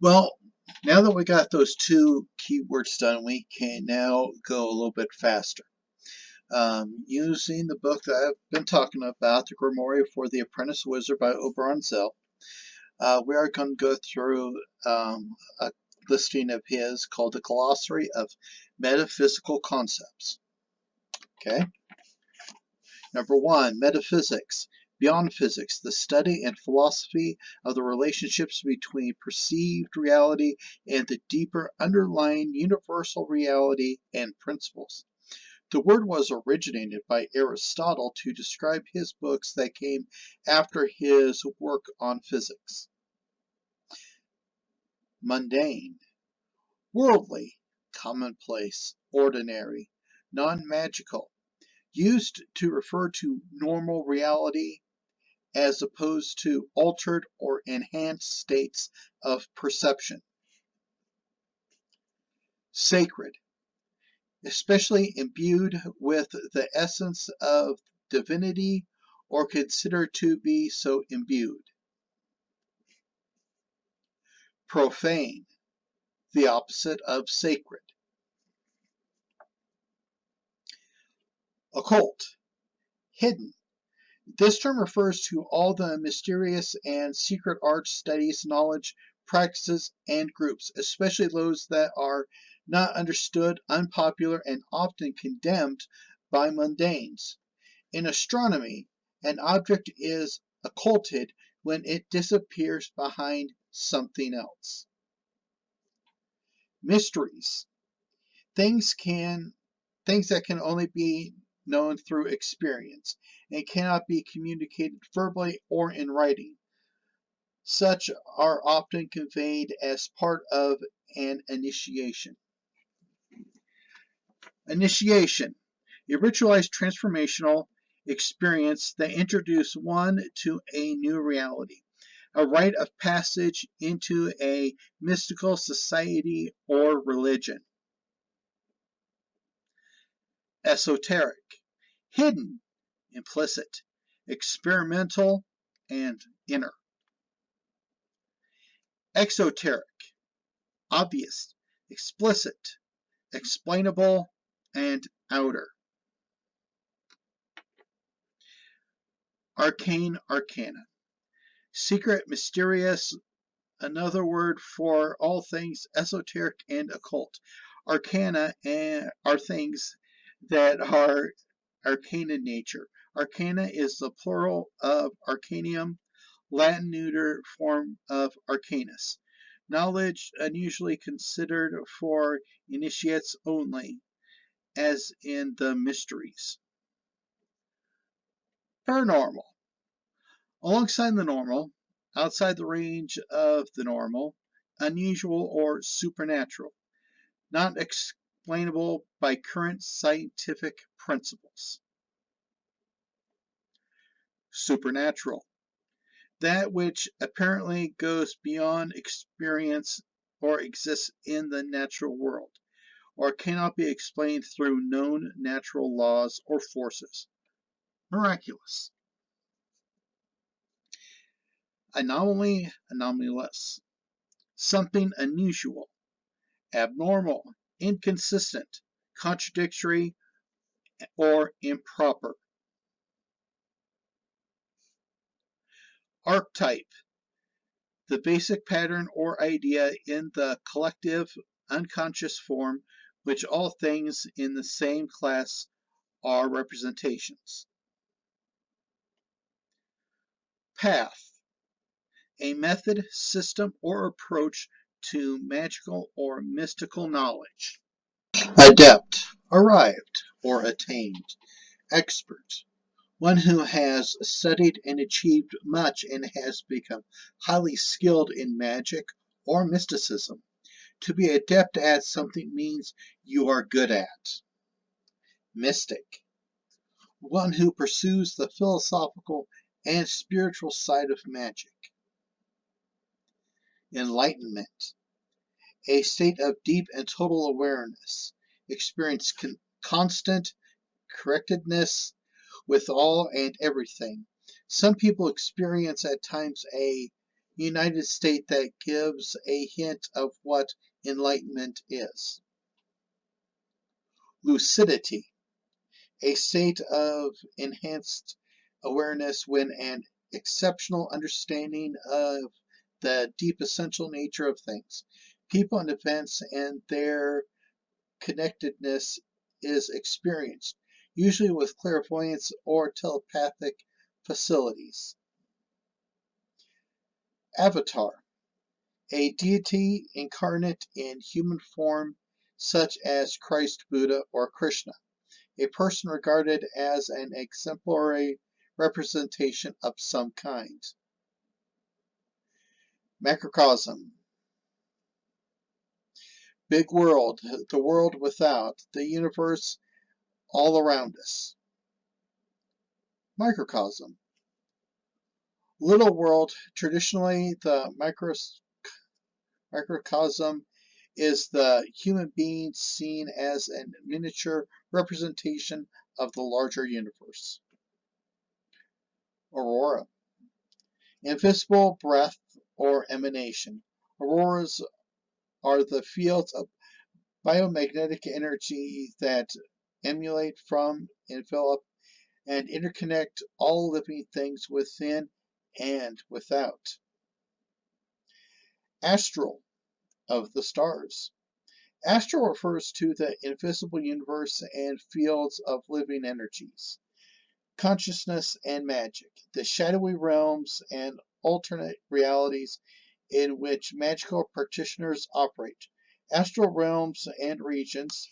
Well, now that we got those two keywords done, we can now go a little bit faster. Using the book that I've been talking about, The Grimoire for the Apprentice Wizard by Oberon Zell, we are going to go through a listing of his called the Glossary of Metaphysical Concepts. Okay. Number 1, Metaphysics. Beyond physics, the study and philosophy of the relationships between perceived reality and the deeper underlying universal reality and principles. The word was originated by Aristotle to describe his books that came after his work on physics. Mundane, worldly, commonplace, ordinary, non-magical, used to refer to normal reality as opposed to altered or enhanced states of perception. Sacred, especially imbued with the essence of divinity or considered to be so imbued. Profane, the opposite of sacred. Occult, hidden. This term refers to all the mysterious and secret arts, studies, knowledge, practices, and groups, especially those that are not understood, unpopular, and often condemned by mundanes. In astronomy, an object is occulted when it disappears behind something else. Mysteries, things that can only be known through experience and cannot be communicated verbally or in writing. Such are often conveyed as part of an initiation. Initiation, a ritualized transformational experience that introduces one to a new reality, a rite of passage into a mystical society or religion. Esoteric, hidden, implicit, experimental, and inner. Exoteric, obvious, explicit, explainable, and outer. Arcane arcana, secret, mysterious, another word for all things esoteric and occult. Arcana are things that are arcane in nature. Arcana is the plural of arcanium, Latin neuter form of arcanus. Knowledge unusually considered for initiates only, as in the mysteries. Paranormal, alongside the normal, outside the range of the normal, unusual or supernatural, not explainable by current scientific principles. Supernatural, that which apparently goes beyond experience or exists in the natural world, or cannot be explained through known natural laws or forces. Miraculous. Anomaly, anomalous. Something unusual, abnormal, inconsistent, contradictory, or improper. Archetype, the basic pattern or idea in the collective unconscious form which all things in the same class are representations. Path, a method, system, or approach to magical or mystical knowledge. Adept, arrived or attained. Expert, one who has studied and achieved much and has become highly skilled in magic or mysticism. To be adept at something means you are good at. Mystic, one who pursues the philosophical and spiritual side of magic. Enlightenment, a state of deep and total awareness, experience constant correctedness with all and everything. Some people experience at times a, united state that gives a hint of what enlightenment is. Lucidity, a state of enhanced awareness when an exceptional understanding of the deep essential nature of things, people and events and their connectedness is experienced, usually with clairvoyance or telepathic facilities. Avatar, a deity incarnate in human form such as Christ, Buddha, or Krishna, a person regarded as an exemplary representation of some kind. Macrocosm, big world, the world without, the universe all around us. Microcosm, little world, traditionally the microcosm is the human being seen as a miniature representation of the larger universe. Aurora, invisible breath or emanation. Auroras are the fields of biomagnetic energy that emulate from, envelop, and interconnect all living things within and without. Astral, of the stars. Astral refers to the invisible universe and fields of living energies, consciousness and magic, the shadowy realms and alternate realities in which magical practitioners operate. Astral realms and regions,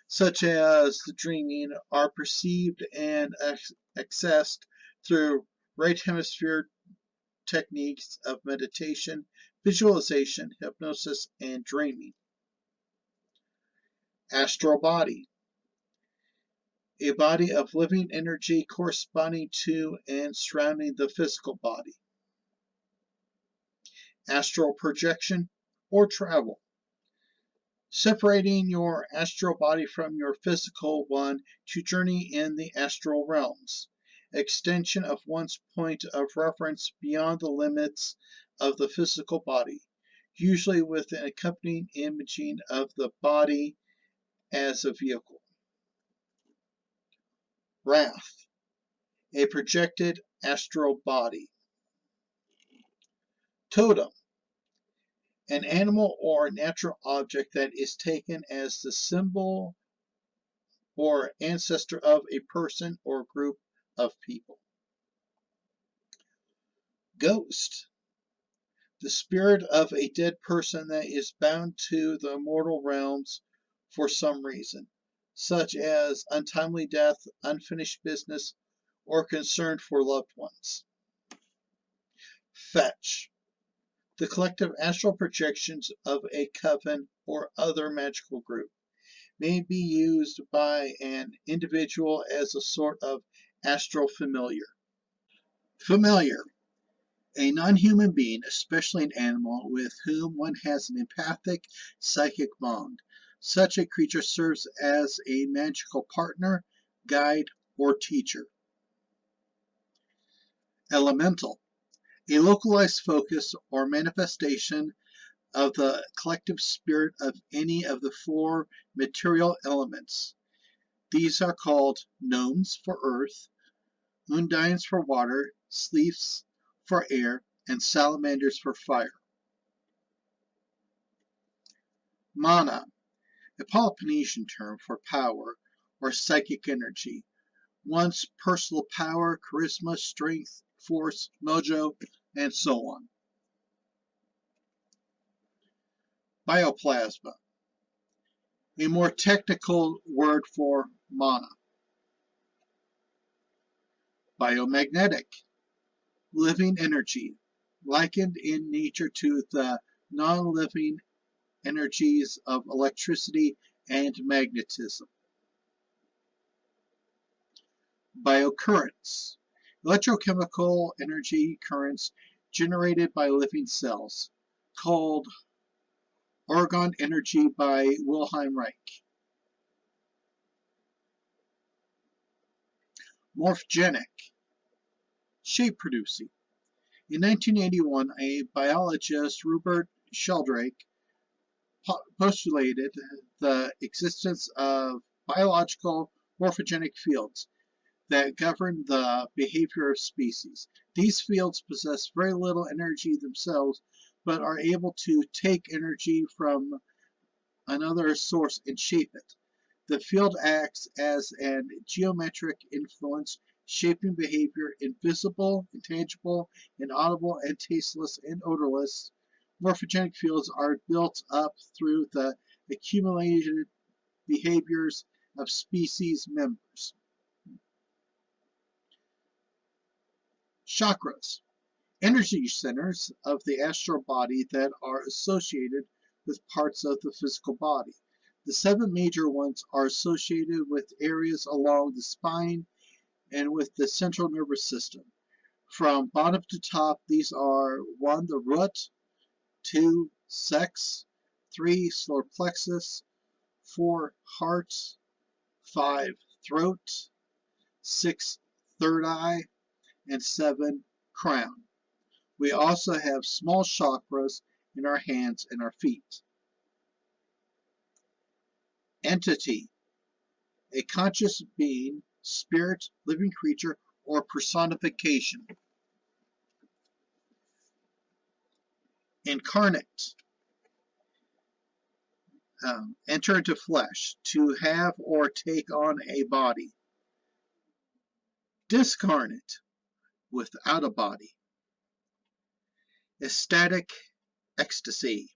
such as the dreaming, are perceived and accessed through right hemisphere techniques of meditation, visualization, hypnosis, and dreaming. Astral body, a body of living energy corresponding to and surrounding the physical body. Astral projection or travel, separating your astral body from your physical one to journey in the astral realms. Extension of one's point of reference beyond the limits of the physical body, usually with an accompanying imaging of the body as a vehicle. Wrath, a projected astral body. Totem, an animal or natural object that is taken as the symbol or ancestor of a person or group of people. Ghost, the spirit of a dead person that is bound to the mortal realms for some reason, such as untimely death, unfinished business, or concern for loved ones. Fetch, the collective astral projections of a coven or other magical group, may be used by an individual as a sort of astral familiar. Familiar, a non-human being, especially an animal, with whom one has an empathic psychic bond. Such a creature serves as a magical partner, guide, or teacher. Elemental, a localized focus or manifestation of the collective spirit of any of the four material elements. These are called gnomes for earth, undines for water, sleeths for air, and salamanders for fire. Mana, a Peloponnesian term for power or psychic energy, one's personal power, charisma, strength, force, mojo, and so on. Bioplasma, a more technical word for mana. Biomagnetic, living energy, likened in nature to the non-living energies of electricity and magnetism. Biocurrents, electrochemical energy currents generated by living cells, called Orgone energy by Wilhelm Reich. Morphogenic, shape producing, In 1981, a biologist, Rupert Sheldrake, postulated the existence of biological morphogenic fields that govern the behavior of species. These fields possess very little energy themselves, but are able to take energy from another source and shape it. The field acts as an geometric influence, shaping behavior in visible, intangible, inaudible, and tasteless and odorless. Morphogenic fields are built up through the accumulated behaviors of species members. Chakras. Energy centers of the astral body that are associated with parts of the physical body. The 7 major ones are associated with areas along the spine and with the central nervous system. From bottom to top, these are 1. The root, 2. Sex, 3. Solar plexus, 4. Heart, 5. Throat, 6. Third eye, and 7. Crown. We also have small chakras in our hands and our feet. Entity. A conscious being, spirit, living creature, or personification. Incarnate. Enter into flesh, to have or take on a body. Discarnate, without a body. Ecstatic ecstasy.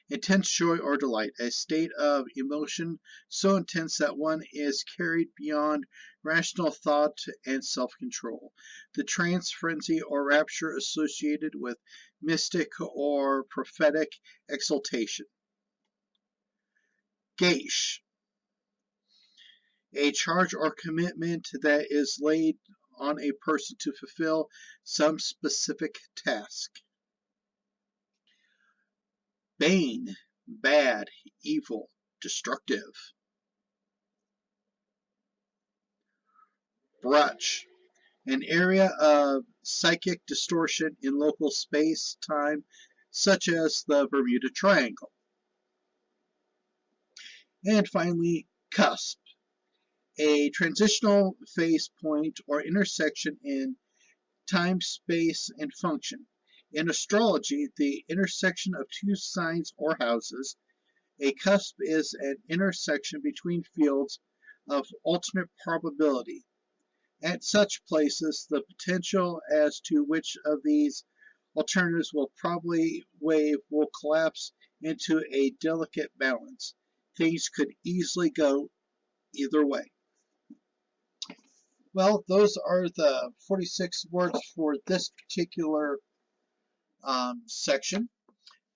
Intense joy or delight, a state of emotion so intense that one is carried beyond rational thought and self-control. The trance, frenzy, or rapture associated with mystic or prophetic exaltation. Geisha. A charge or commitment that is laid on a person to fulfill some specific task. Bane, bad, evil, destructive. Brutch, an area of psychic distortion in local space-time, such as the Bermuda Triangle. And finally, cusp, a transitional phase point or intersection in time, space, and function. In astrology, the intersection of 2 signs or houses. A cusp is an intersection between fields of alternate probability. At such places, the potential as to which of these alternatives will probably wave will collapse into a delicate balance. Things could easily go either way. Well, those are the 46 words for this particular section,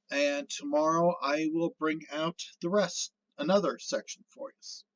and tomorrow I will bring out the rest, another section for you.